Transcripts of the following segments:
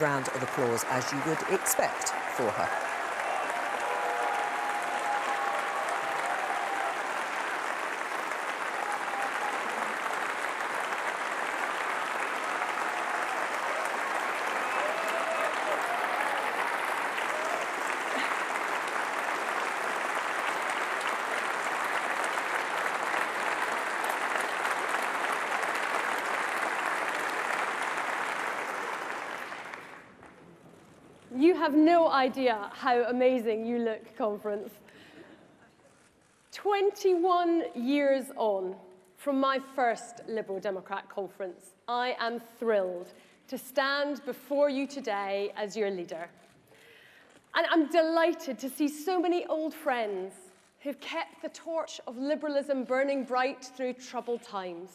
round of applause, as you would expect for her. You have no idea how amazing you look, conference. 21 years on from my first Liberal Democrat conference, I am thrilled to stand before you today as your leader. And I'm delighted to see so many old friends who've kept the torch of liberalism burning bright through troubled times.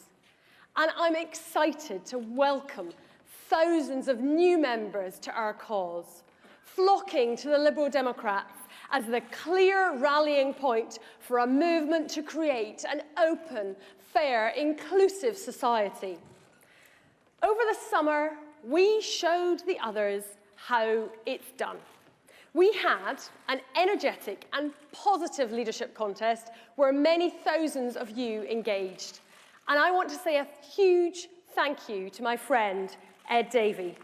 And I'm excited to welcome thousands of new members to our cause, flocking to the Liberal Democrats as the clear rallying point for a movement to create an open, fair, inclusive society. Over the summer, we showed the others how it's done. We had an energetic and positive leadership contest where many thousands of you engaged. And I want to say a huge thank you to my friend, Ed Davey.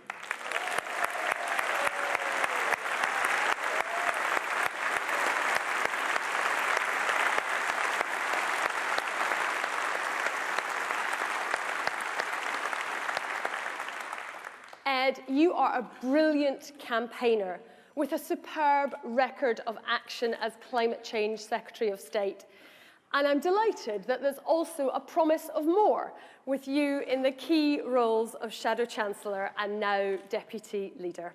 Ed, you are a brilliant campaigner with a superb record of action as Climate Change Secretary of State. And I'm delighted that there's also a promise of more with you in the key roles of Shadow Chancellor and now Deputy Leader.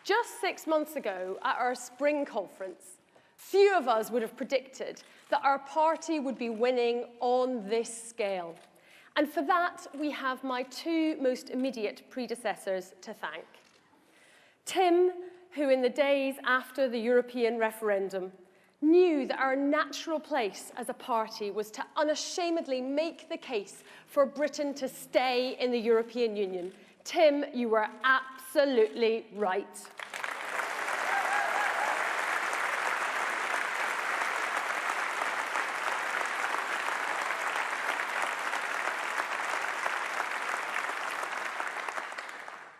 Just 6 months ago at our spring conference, few of us would have predicted that our party would be winning on this scale. And for that, we have my two most immediate predecessors to thank. Tim, who in the days after the European referendum knew that our natural place as a party was to unashamedly make the case for Britain to stay in the European Union. Tim, you were absolutely right.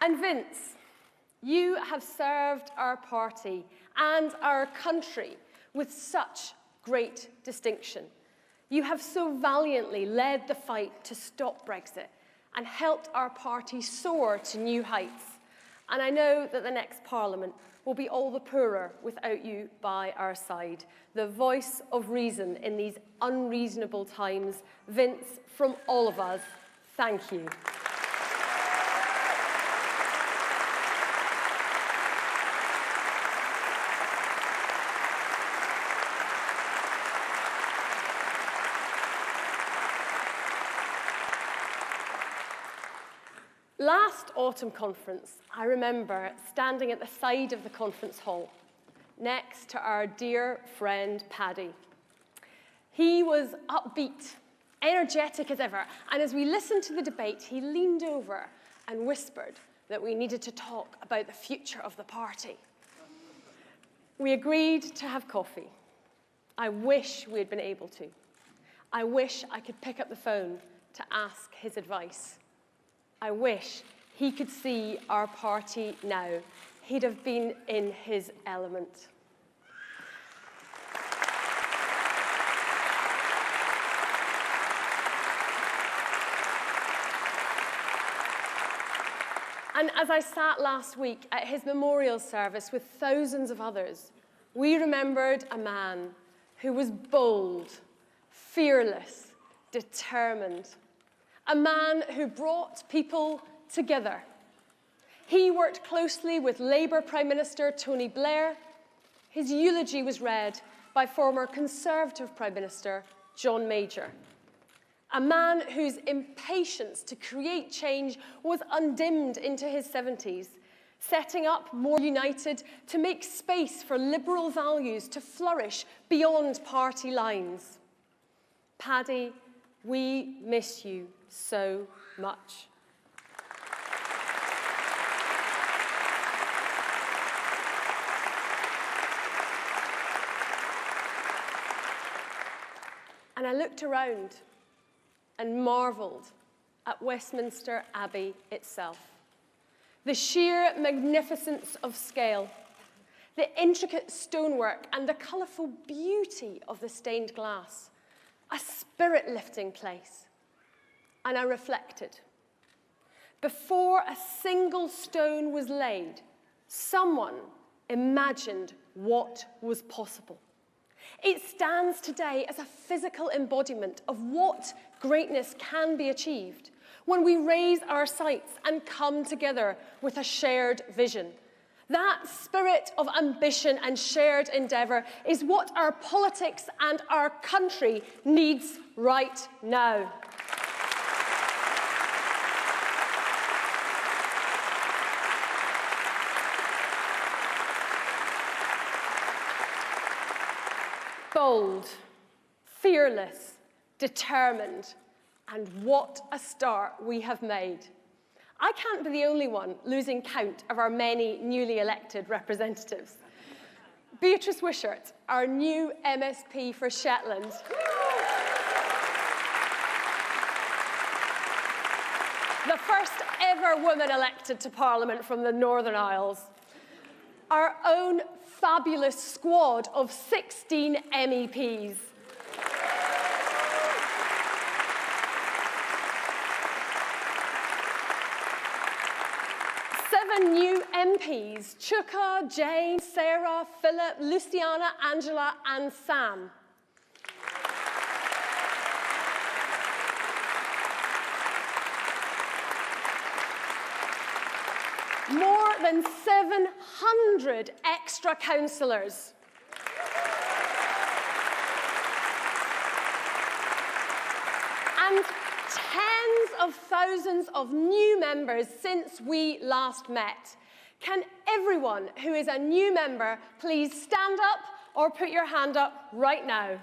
And Vince, you have served our party and our country with such great distinction. You have so valiantly led the fight to stop Brexit and helped our party soar to new heights. And I know that the next Parliament will be all the poorer without you by our side. The voice of reason in these unreasonable times. Vince, from all of us, thank you. Last autumn conference, I remember standing at the side of the conference hall, next to our dear friend Paddy. He was upbeat, energetic as ever, and as we listened to the debate, he leaned over and whispered that we needed to talk about the future of the party. We agreed to have coffee. I wish we had been able to. I wish I could pick up the phone to ask his advice. I wish he could see our party now. He'd have been in his element. And as I sat last week at his memorial service with thousands of others, we remembered a man who was bold, fearless, determined. A man who brought people together. He worked closely with Labour Prime Minister Tony Blair. His eulogy was read by former Conservative Prime Minister John Major. A man whose impatience to create change was undimmed into his 70s, setting up More United to make space for liberal values to flourish beyond party lines. Paddy, we miss you so much. And I looked around and marvelled at Westminster Abbey itself. The sheer magnificence of scale, the intricate stonework and the colourful beauty of the stained glass, a spirit-lifting place. And I reflected. Before a single stone was laid, someone imagined what was possible. It stands today as a physical embodiment of what greatness can be achieved when we raise our sights and come together with a shared vision. That spirit of ambition and shared endeavour is what our politics and our country needs right now. Bold, fearless, determined, and what a start we have made. I can't be the only one losing count of our many newly elected representatives. Beatrice Wishart, our new MSP for Shetland. The first ever woman elected to Parliament from the Northern Isles. Our own fabulous squad of 16 MEPs. Seven new MPs, Chuka, Jane, Sarah, Philip, Luciana, Angela and Sam. More than 700 extra councillors. And tens of thousands of new members since we last met. Can everyone who is a new member please stand up or put your hand up right now?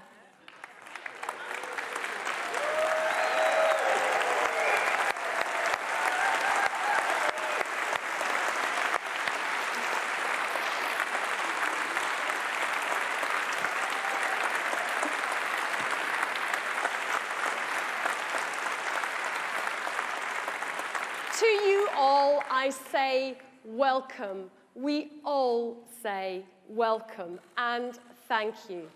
To you all, I say welcome. We all say welcome and thank you.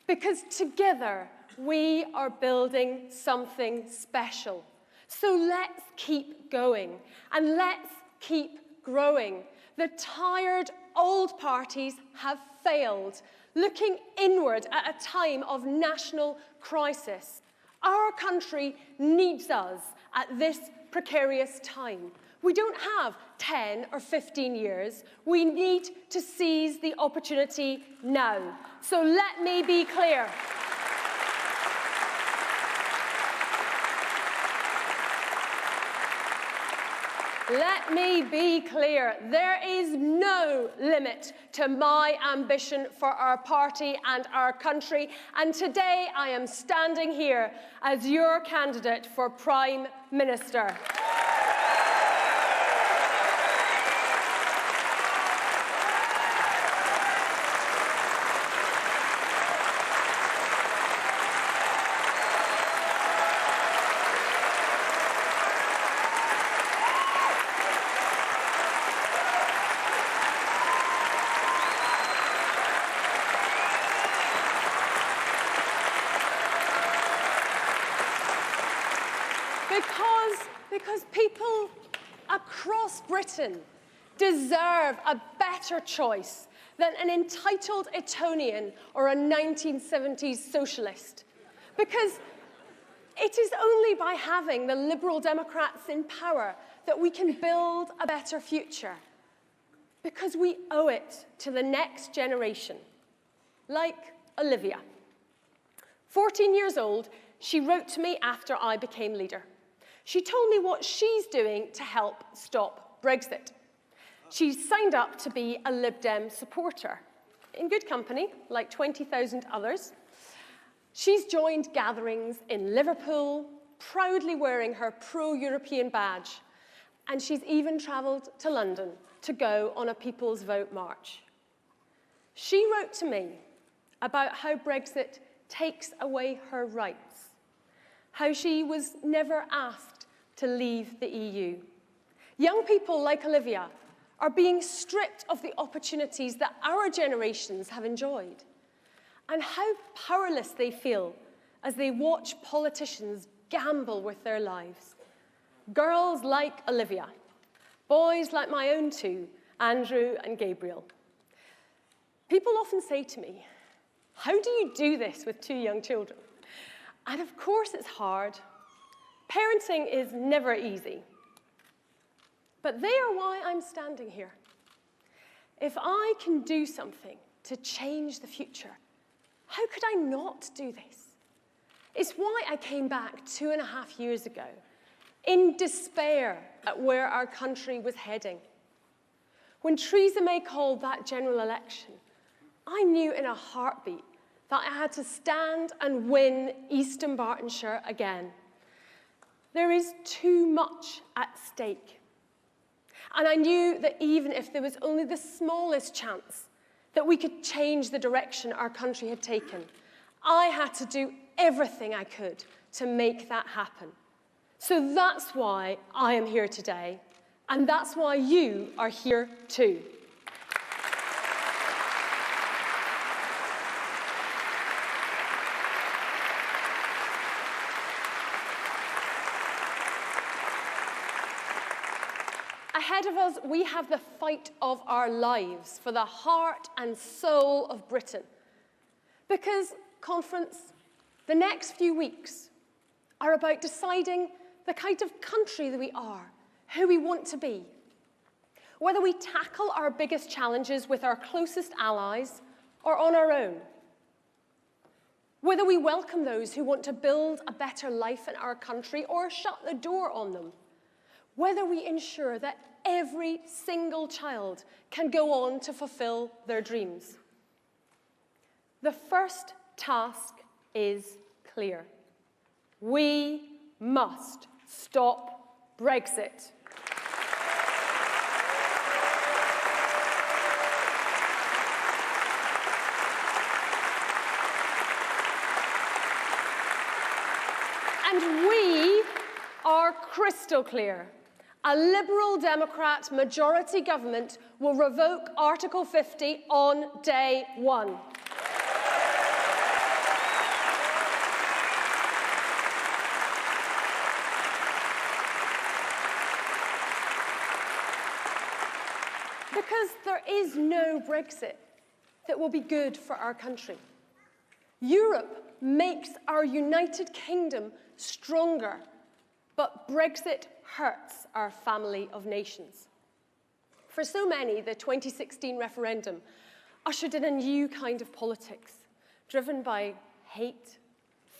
Because together we are building something special. So let's keep going and let's keep growing. The tired old parties have failed, looking inward at a time of national crisis. Our country needs us at this precarious time. We don't have 10 or 15 years. We need to seize the opportunity now. So let me be clear. Let me be clear. There is no limit to my ambition for our party and our country. And today I am standing here as your candidate for Prime Minister. Because people across Britain deserve a better choice than an entitled Etonian or a 1970s socialist. Because it is only by having the Liberal Democrats in power that we can build a better future. Because we owe it to the next generation. Like Olivia. 14 years old, she wrote to me after I became leader. She told me what she's doing to help stop Brexit. She's signed up to be a Lib Dem supporter, in good company, like 20,000 others. She's joined gatherings in Liverpool, proudly wearing her pro-European badge, and she's even travelled to London to go on a People's Vote march. She wrote to me about how Brexit takes away her rights, how she was never asked to leave the EU. Young people like Olivia are being stripped of the opportunities that our generations have enjoyed, and how powerless they feel as they watch politicians gamble with their lives. Girls like Olivia, boys like my own two, Andrew and Gabriel. People often say to me, how do you do this with two young children? And of course it's hard. Parenting is never easy. But they are why I'm standing here. If I can do something to change the future, how could I not do this? It's why I came back 2.5 years ago, in despair at where our country was heading. When Theresa May called that general election, I knew in a heartbeat that I had to stand and win East Dunbartonshire again. There is too much at stake. And I knew that even if there was only the smallest chance that we could change the direction our country had taken, I had to do everything I could to make that happen. So that's why I am here today, and that's why you are here too. Ahead of us, we have the fight of our lives for the heart and soul of Britain. Because, conference, the next few weeks are about deciding the kind of country that we are, who we want to be. Whether we tackle our biggest challenges with our closest allies or on our own. Whether we welcome those who want to build a better life in our country or shut the door on them. Whether we ensure that every single child can go on to fulfill their dreams. The first task is clear. We must stop Brexit. And we are crystal clear. A Liberal Democrat majority government will revoke Article 50 on day one. Because there is no Brexit that will be good for our country. Europe makes our United Kingdom stronger, but Brexit hurts our family of nations. For so many, the 2016 referendum ushered in a new kind of politics, driven by hate,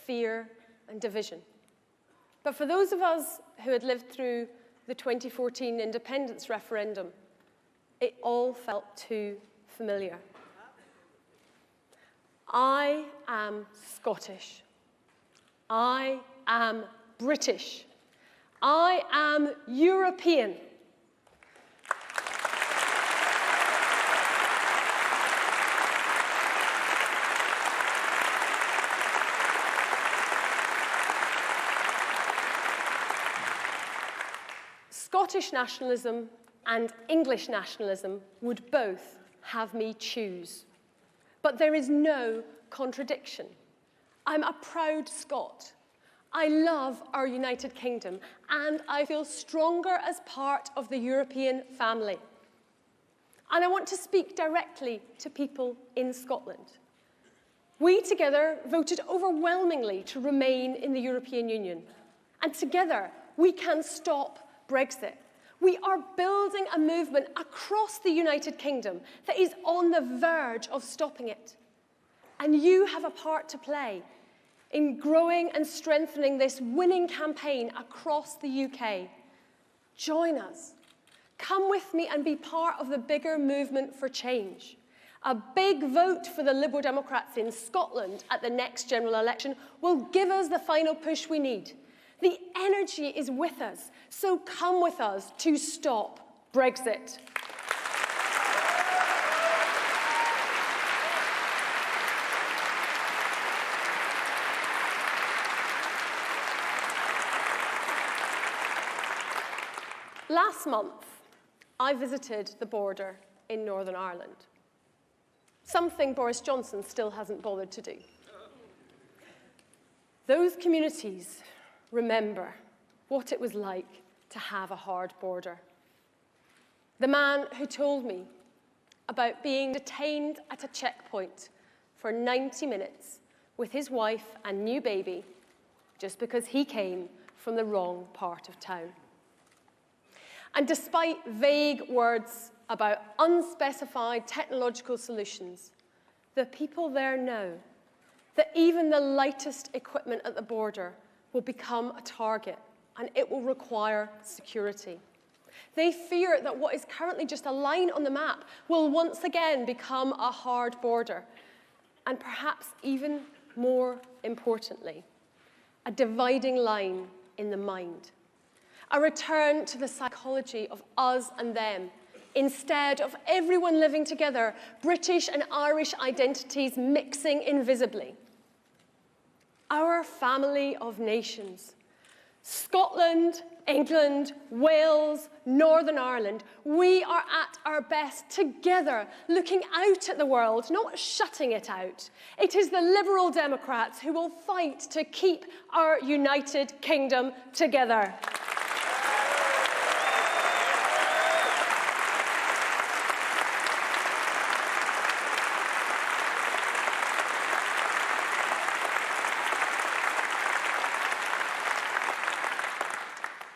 fear, and division. But for those of us who had lived through the 2014 independence referendum, it all felt too familiar. I am Scottish. I am British. I am European. Scottish nationalism and English nationalism would both have me choose. But there is no contradiction. I'm a proud Scot. I love our United Kingdom, and I feel stronger as part of the European family. And I want to speak directly to people in Scotland. We together voted overwhelmingly to remain in the European Union, and together we can stop Brexit. We are building a movement across the United Kingdom that is on the verge of stopping it. And you have a part to play in growing and strengthening this winning campaign across the UK. Join us. Come with me and be part of the bigger movement for change. A big vote for the Liberal Democrats in Scotland at the next general election will give us the final push we need. The energy is with us, so come with us to stop Brexit. Last month, I visited the border in Northern Ireland, something Boris Johnson still hasn't bothered to do. Those communities remember what it was like to have a hard border. The man who told me about being detained at a checkpoint for 90 minutes with his wife and new baby just because he came from the wrong part of town. And despite vague words about unspecified technological solutions, the people there know that even the lightest equipment at the border will become a target, and it will require security. They fear that what is currently just a line on the map will once again become a hard border, and perhaps even more importantly, a dividing line in the mind. A return to the psychology of us and them, instead of everyone living together, British and Irish identities mixing invisibly. Our family of nations, Scotland, England, Wales, Northern Ireland, we are at our best together, looking out at the world, not shutting it out. It is the Liberal Democrats who will fight to keep our United Kingdom together.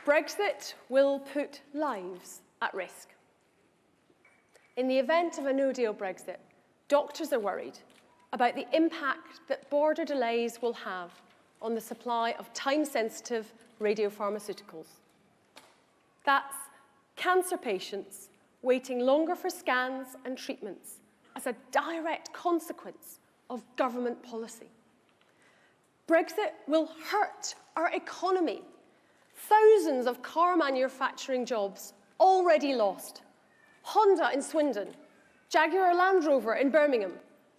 Brexit will put lives at risk. In the event of a no-deal Brexit, doctors are worried about the impact that border delays will have on the supply of time-sensitive radiopharmaceuticals. That's cancer patients waiting longer for scans and treatments as a direct consequence of government policy. Brexit will hurt our economy. Thousands of car manufacturing jobs already lost. Honda in Swindon, Jaguar Land Rover in Birmingham,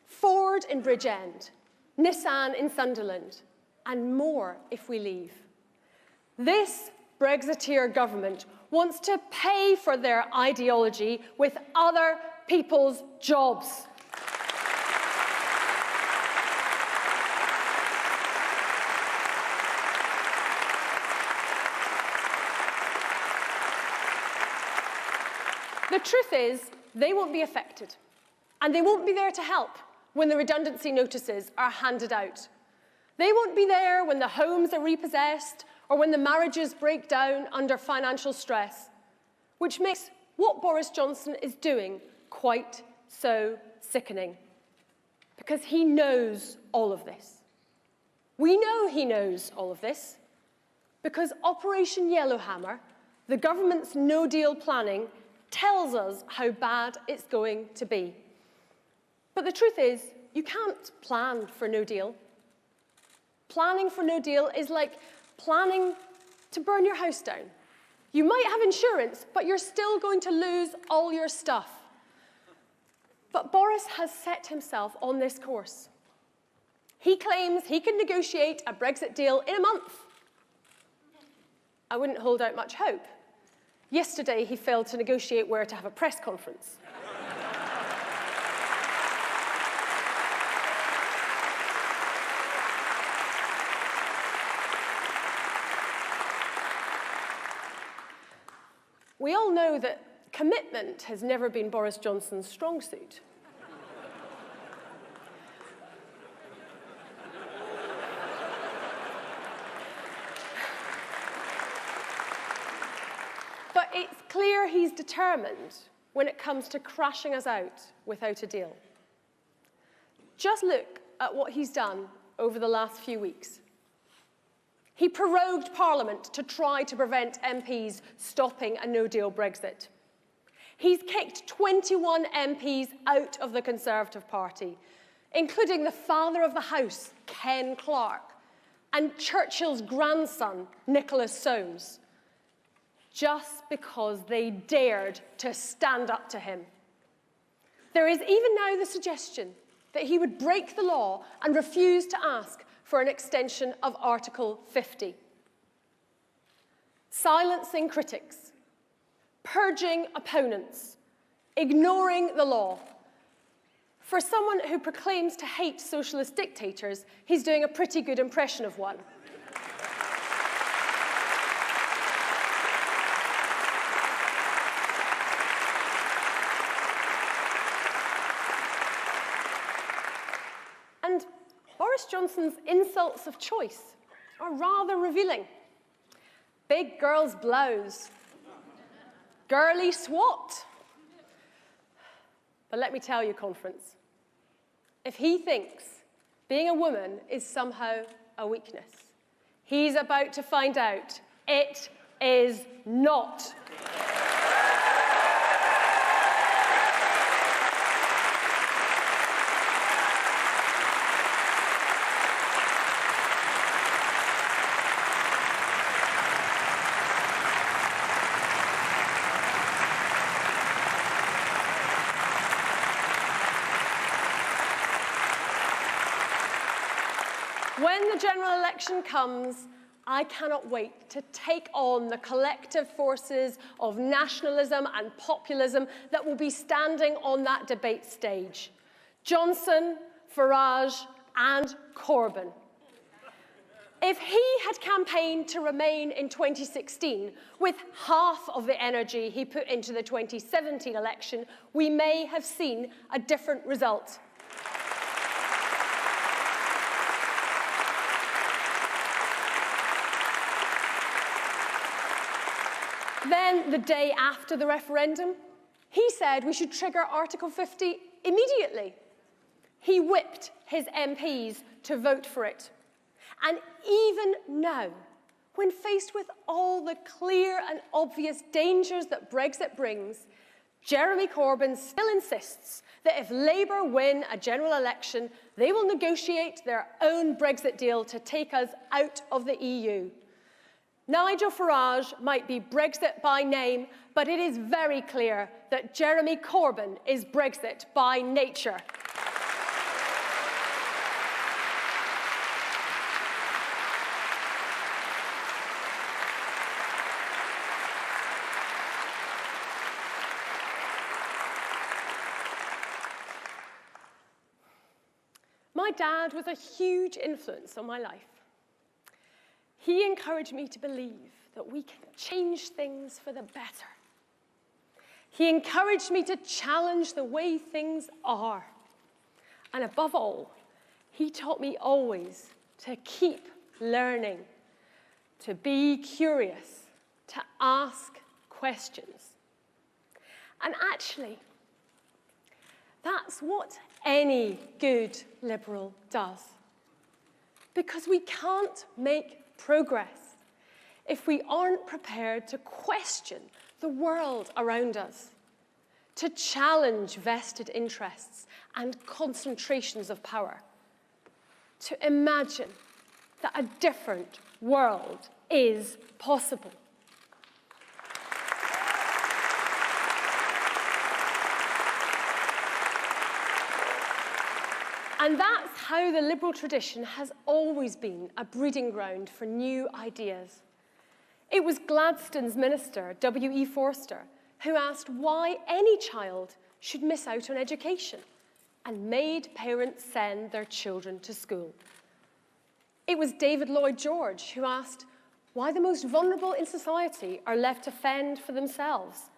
Ford in Bridgend, Nissan in Sunderland, and more if we leave. This Brexiteer government wants to pay for their ideology with other people's jobs. The truth is, they won't be affected, and they won't be there to help when the redundancy notices are handed out. They won't be there when the homes are repossessed or when the marriages break down under financial stress, which makes what Boris Johnson is doing quite so sickening, because he knows all of this. We know he knows all of this because Operation Yellowhammer, the government's no-deal planning, tells us how bad it's going to be. But the truth is, you can't plan for no deal. Planning for no deal is like planning to burn your house down. You might have insurance, but you're still going to lose all your stuff. But Boris has set himself on this course. He claims he can negotiate a Brexit deal in a month. I wouldn't hold out much hope. Yesterday, he failed to negotiate where to have a press conference. We all know that commitment has never been Boris Johnson's strong suit. But it's clear he's determined when it comes to crashing us out without a deal. Just look at what he's done over the last few weeks. He prorogued Parliament to try to prevent MPs stopping a no-deal Brexit. He's kicked 21 MPs out of the Conservative Party, including the father of the House, Ken Clarke, and Churchill's grandson, Nicholas Soames, just because they dared to stand up to him. There is even now the suggestion that he would break the law and refuse to ask for an extension of Article 50. Silencing critics, purging opponents, ignoring the law. For someone who proclaims to hate socialist dictators, he's doing a pretty good impression of one. And Boris Johnson's insults of choice are rather revealing. Big girl's blouse, girly SWAT. But let me tell you, conference, if he thinks being a woman is somehow a weakness, he's about to find out it is not. When the general election comes, I cannot wait to take on the collective forces of nationalism and populism that will be standing on that debate stage. Johnson, Farage, and Corbyn. If he had campaigned to remain in 2016 with half of the energy he put into the 2017 election, we may have seen a different result. Then, the day after the referendum, he said we should trigger Article 50 immediately. He whipped his MPs to vote for it. And even now, when faced with all the clear and obvious dangers that Brexit brings, Jeremy Corbyn still insists that if Labour win a general election, they will negotiate their own Brexit deal to take us out of the EU. Nigel Farage might be Brexit by name, but it is very clear that Jeremy Corbyn is Brexit by nature. My dad was a huge influence on my life. He encouraged me to believe that we can change things for the better. He encouraged me to challenge the way things are. And above all, he taught me always to keep learning, to be curious, to ask questions. And actually, that's what any good liberal does. Because we can't make progress if we aren't prepared to question the world around us, to challenge vested interests and concentrations of power, to imagine that a different world is possible. And that's how the liberal tradition has always been a breeding ground for new ideas. It was Gladstone's minister, W.E. Forster, who asked why any child should miss out on education and made parents send their children to school. It was David Lloyd George who asked why the most vulnerable in society are left to fend for themselves.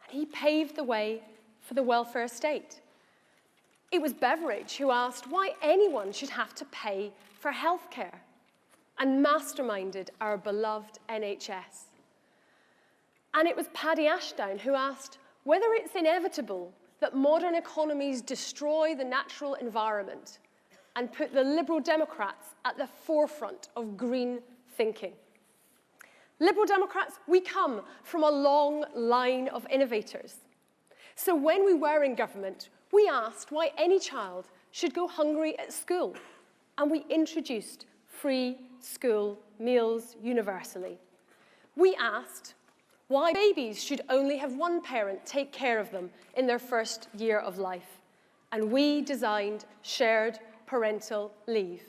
And he paved the way for the welfare state. It was Beveridge who asked why anyone should have to pay for healthcare and masterminded our beloved NHS. And it was Paddy Ashdown who asked whether it's inevitable that modern economies destroy the natural environment and put the Liberal Democrats at the forefront of green thinking. Liberal Democrats, we come from a long line of innovators. So when we were in government, we asked why any child should go hungry at school, and we introduced free school meals universally. We asked why babies should only have one parent take care of them in their first year of life, and we designed shared parental leave.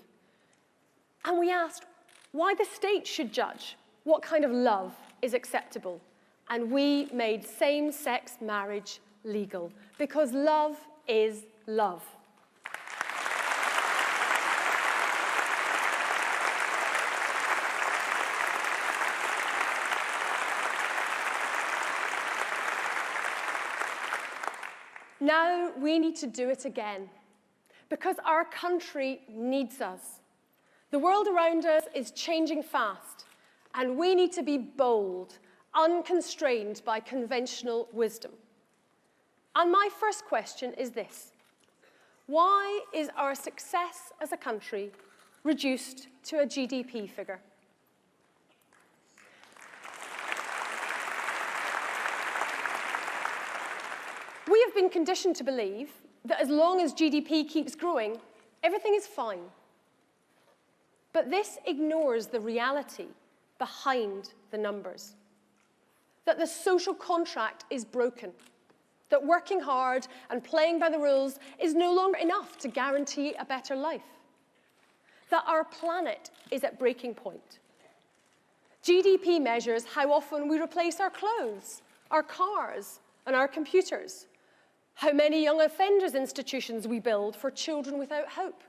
And we asked why the state should judge what kind of love is acceptable, and we made same-sex marriage legal, because love is love. Now we need to do it again, because our country needs us. The world around us is changing fast, and we need to be bold, unconstrained by conventional wisdom. And my first question is this: why is our success as a country reduced to a GDP figure? We have been conditioned to believe that as long as GDP keeps growing, everything is fine. But this ignores the reality behind the numbers. That the social contract is broken. That working hard and playing by the rules is no longer enough to guarantee a better life. That our planet is at breaking point. GDP measures how often we replace our clothes, our cars, and our computers. How many young offenders institutions we build for children without hope.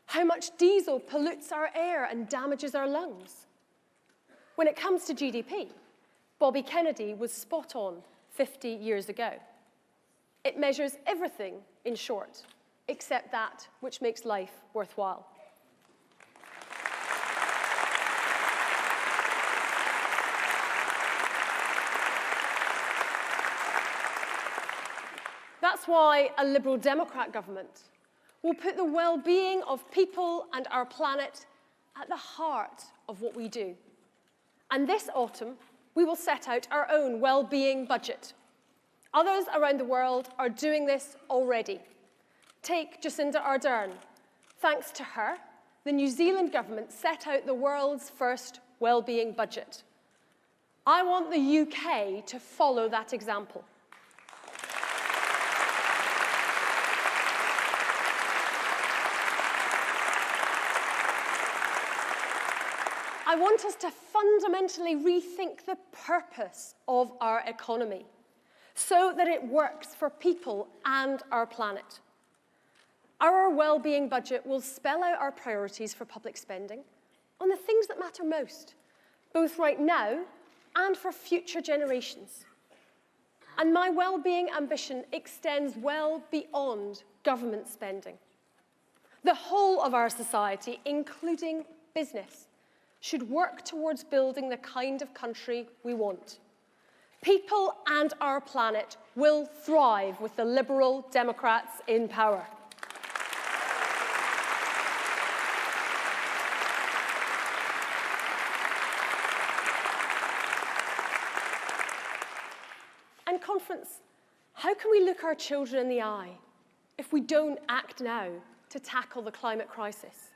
How much diesel pollutes our air and damages our lungs. When it comes to GDP, Bobby Kennedy was spot on 50 years ago. It measures everything, in short, except that which makes life worthwhile. That's why a Liberal Democrat government will put the well-being of people and our planet at the heart of what we do. And this autumn, we will set out our own well-being budget. Others around the world are doing this already. Take Jacinda Ardern. Thanks to her, the New Zealand government set out the world's first well-being budget. I want the UK to follow that example. I want us to fundamentally rethink the purpose of our economy so that it works for people and our planet. Our well-being budget will spell out our priorities for public spending on the things that matter most, both right now and for future generations. And my well-being ambition extends well beyond government spending. The whole of our society, including business, should work towards building the kind of country we want. People and our planet will thrive with the Liberal Democrats in power. And conference, how can we look our children in the eye if we don't act now to tackle the climate crisis?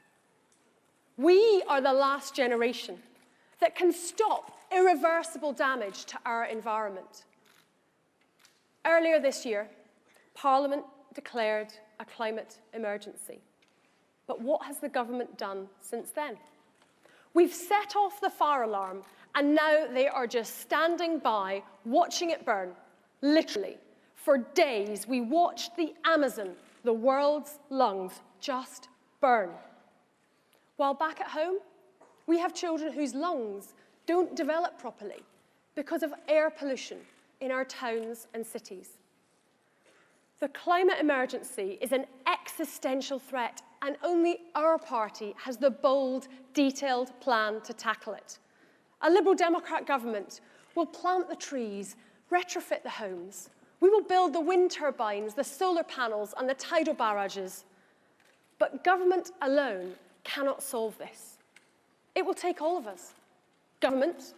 We are the last generation that can stop irreversible damage to our environment. Earlier this year, Parliament declared a climate emergency. But what has the government done since then? We've set off the fire alarm, and now they are just standing by, watching it burn. Literally, for days, we watched the Amazon, the world's lungs, just burn. While back at home, we have children whose lungs don't develop properly because of air pollution in our towns and cities. The climate emergency is an existential threat, and only our party has the bold, detailed plan to tackle it. A Liberal Democrat government will plant the trees, retrofit the homes. We will build the wind turbines, the solar panels, and the tidal barrages. But government alone cannot solve this. It will take all of us, government,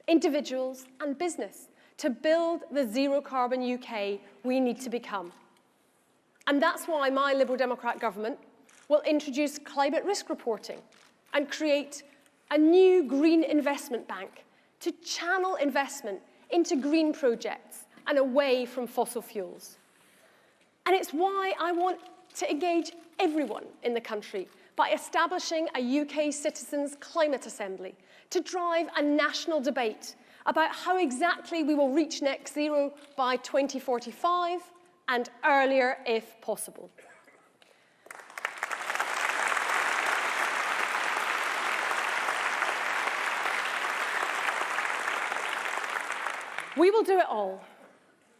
individuals, and business, to build the zero-carbon UK we need to become. And that's why my Liberal Democrat government will introduce climate risk reporting and create a new green investment bank to channel investment into green projects and away from fossil fuels. And it's why I want to engage everyone in the country by establishing a UK Citizens' Climate Assembly to drive a national debate about how exactly we will reach net zero by 2045 and earlier if possible. We will do it all,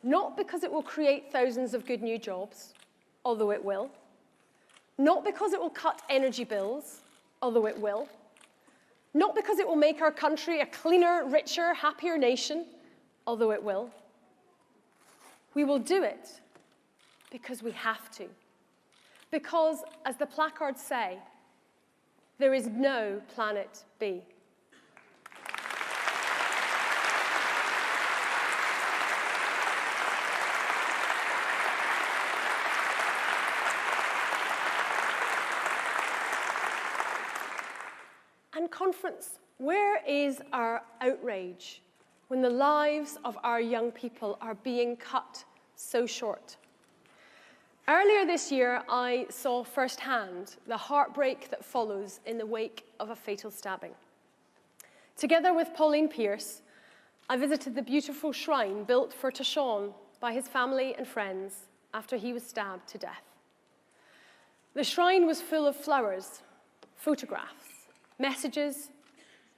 not because it will create thousands of good new jobs, although it will, not because it will cut energy bills, although it will, not because it will make our country a cleaner, richer, happier nation, although it will. We will do it because we have to. Because, as the placards say, there is no planet B. And conference, where is our outrage when the lives of our young people are being cut so short? Earlier this year, I saw firsthand the heartbreak that follows in the wake of a fatal stabbing. Together with Pauline Pierce, I visited the beautiful shrine built for Tashon by his family and friends after he was stabbed to death. The shrine was full of flowers, photographs, messages,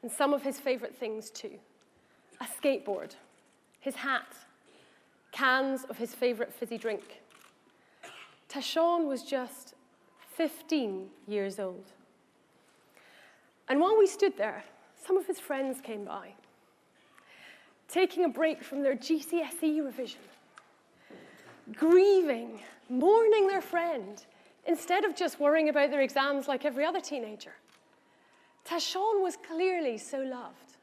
and some of his favorite things too. A skateboard, his hat, cans of his favorite fizzy drink. Tashon was just 15 years old. And while we stood there, some of his friends came by, taking a break from their GCSE revision, grieving, mourning their friend, instead of just worrying about their exams like every other teenager. Tashon was clearly so loved.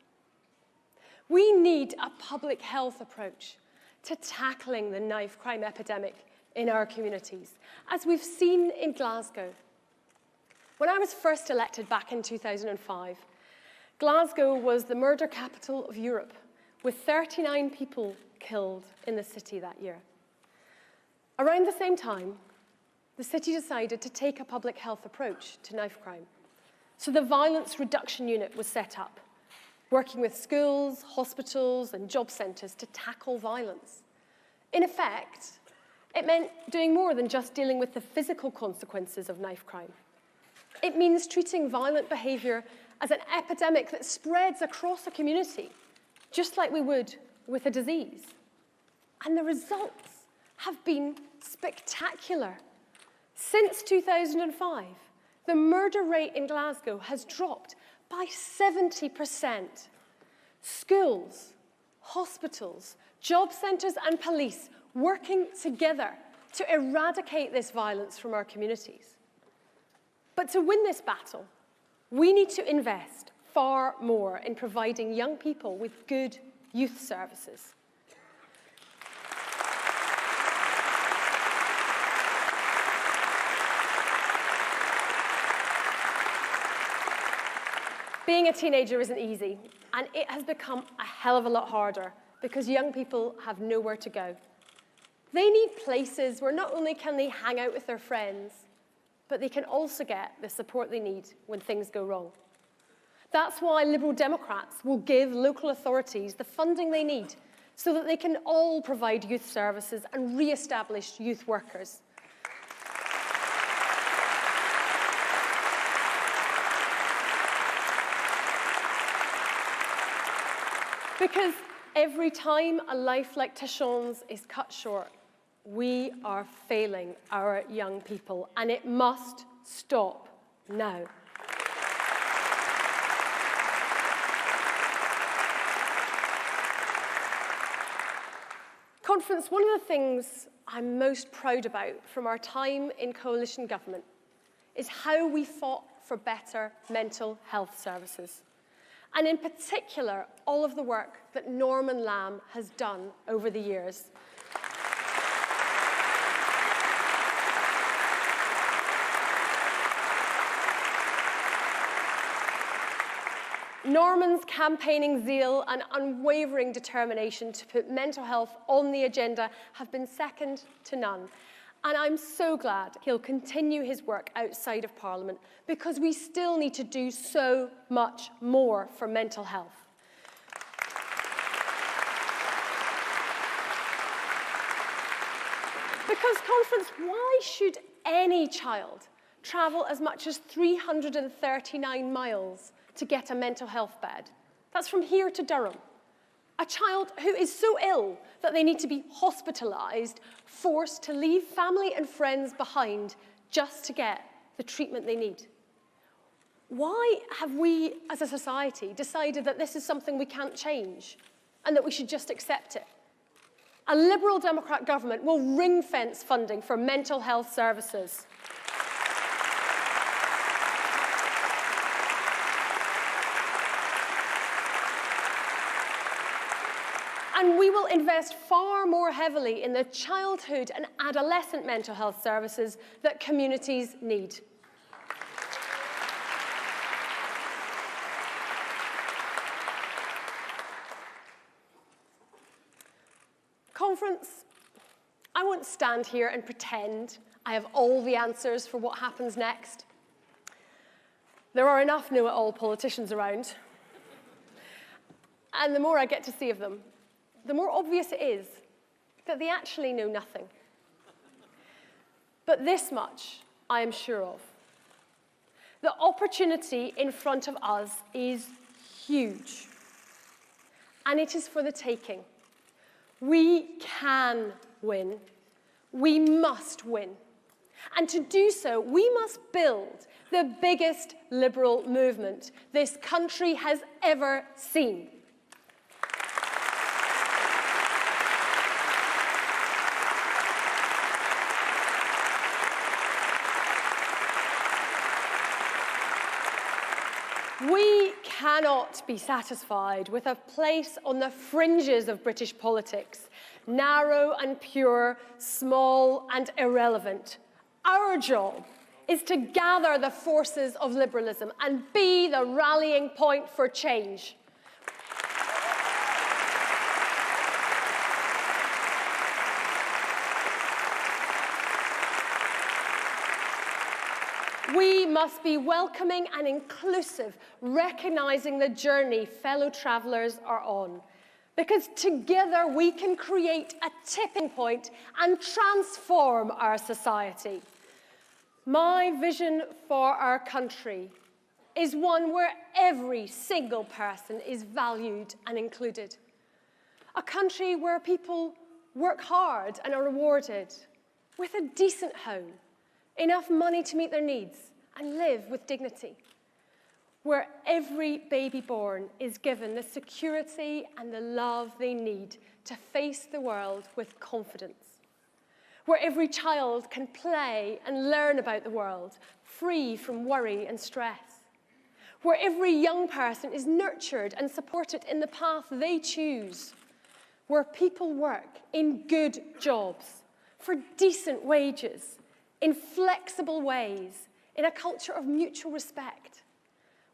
We need a public health approach to tackling the knife crime epidemic in our communities, as we've seen in Glasgow. When I was first elected back in 2005, Glasgow was the murder capital of Europe, with 39 people killed in the city that year. Around the same time, the city decided to take a public health approach to knife crime. So the Violence Reduction Unit was set up, working with schools, hospitals, and job centres to tackle violence. In effect, it meant doing more than just dealing with the physical consequences of knife crime. It means treating violent behaviour as an epidemic that spreads across a community, just like we would with a disease. And the results have been spectacular. Since 2005, the murder rate in Glasgow has dropped by 70%. Schools, hospitals, job centres and police working together to eradicate this violence from our communities. But to win this battle, we need to invest far more in providing young people with good youth services. Being a teenager isn't easy, and it has become a hell of a lot harder because young people have nowhere to go. They need places where not only can they hang out with their friends, but they can also get the support they need when things go wrong. That's why Liberal Democrats will give local authorities the funding they need so that they can all provide youth services and re-establish youth workers. Because every time a life like Tashon's is cut short, we are failing our young people, and it must stop now. Conference, one of the things I'm most proud about from our time in coalition government is how we fought for better mental health services. and in particular, all of the work that Norman Lamb has done over the years. Norman's campaigning zeal and unwavering determination to put mental health on the agenda have been second to none. And I'm so glad he'll continue his work outside of Parliament, because we still need to do so much more for mental health. Because, Conference, why should any child travel as much as 339 miles to get a mental health bed? That's from here to Durham. A child who is so ill that they need to be hospitalised, forced to leave family and friends behind just to get the treatment they need. Why have we, as a society, decided that this is something we can't change and that we should just accept it? A Liberal Democrat government will ring-fence funding for mental health services. And we will invest far more heavily in the childhood and adolescent mental health services that communities need. Conference, I won't stand here and pretend I have all the answers for what happens next. There are enough know-it-all politicians around. And the more I get to see of them, the more obvious it is that they actually know nothing. But this much I am sure of. The opportunity in front of us is huge. And it is for the taking. We can win. We must win. And to do so, we must build the biggest liberal movement this country has ever seen. We cannot be satisfied with a place on the fringes of British politics, narrow and pure, small and irrelevant. Our job is to gather the forces of liberalism and be the rallying point for change. We must be welcoming and inclusive, recognising the journey fellow travellers are on. Because together we can create a tipping point and transform our society. My vision for our country is one where every single person is valued and included. A country where people work hard and are rewarded, with a decent home, enough money to meet their needs, and live with dignity. Where every baby born is given the security and the love they need to face the world with confidence. Where every child can play and learn about the world, free from worry and stress. Where every young person is nurtured and supported in the path they choose. Where people work in good jobs, for decent wages, in flexible ways, in a culture of mutual respect,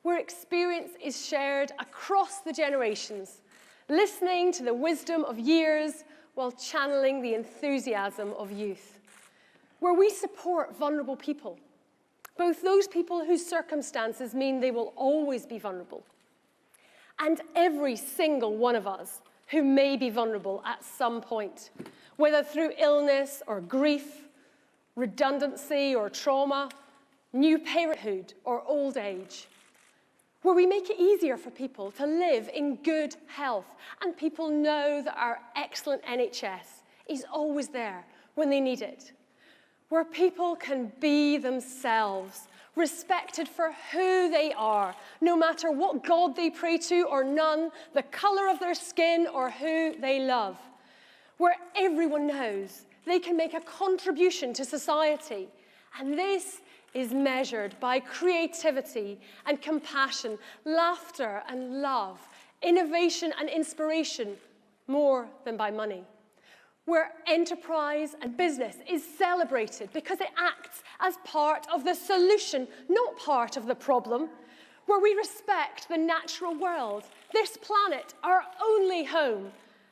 where experience is shared across the generations, listening to the wisdom of years while channeling the enthusiasm of youth, where we support vulnerable people, both those people whose circumstances mean they will always be vulnerable, and every single one of us who may be vulnerable at some point, whether through illness or grief, redundancy or trauma, new parenthood or old age, where we make it easier for people to live in good health and people know that our excellent NHS is always there when they need it, where people can be themselves, respected for who they are, no matter what God they pray to or none, the colour of their skin or who they love, where everyone knows they can make a contribution to society. And this is measured by creativity and compassion, laughter and love, innovation and inspiration, more than by money. Where enterprise and business is celebrated because it acts as part of the solution, not part of the problem. Where we respect the natural world, this planet, our only home,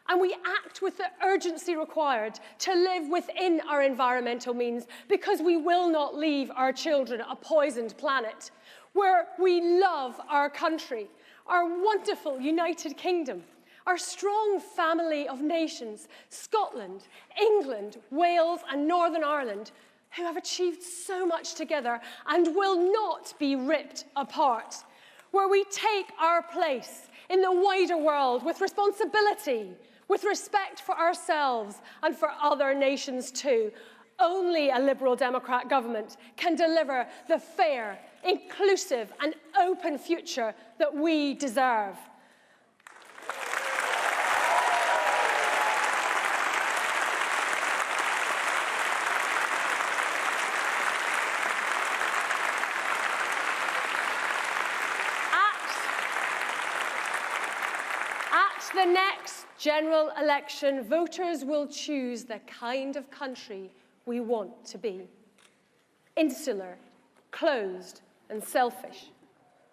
and we act with the urgency required to live within our environmental means because we will not leave our children a poisoned planet. Where we love our country, our wonderful United Kingdom, our strong family of nations, Scotland, England, Wales, and Northern Ireland, who have achieved so much together and will not be ripped apart. Where we take our place in the wider world with responsibility, with respect for ourselves and for other nations too. Only a Liberal Democrat government can deliver the fair, inclusive, and open future that we deserve. At the next general election, voters will choose the kind of country we want to be. Insular, closed, and selfish,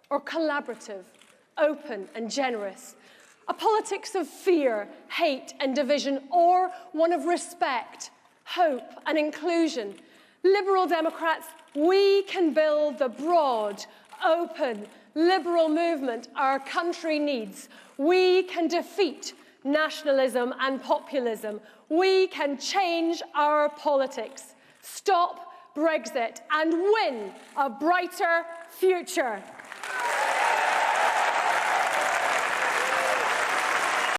or collaborative, open, and generous. A politics of fear, hate, and division, or one of respect, hope, and inclusion. Liberal Democrats, we can build the broad, open, liberal movement our country needs. We can defeat nationalism and populism. We can change our politics, stop Brexit, and win a brighter future.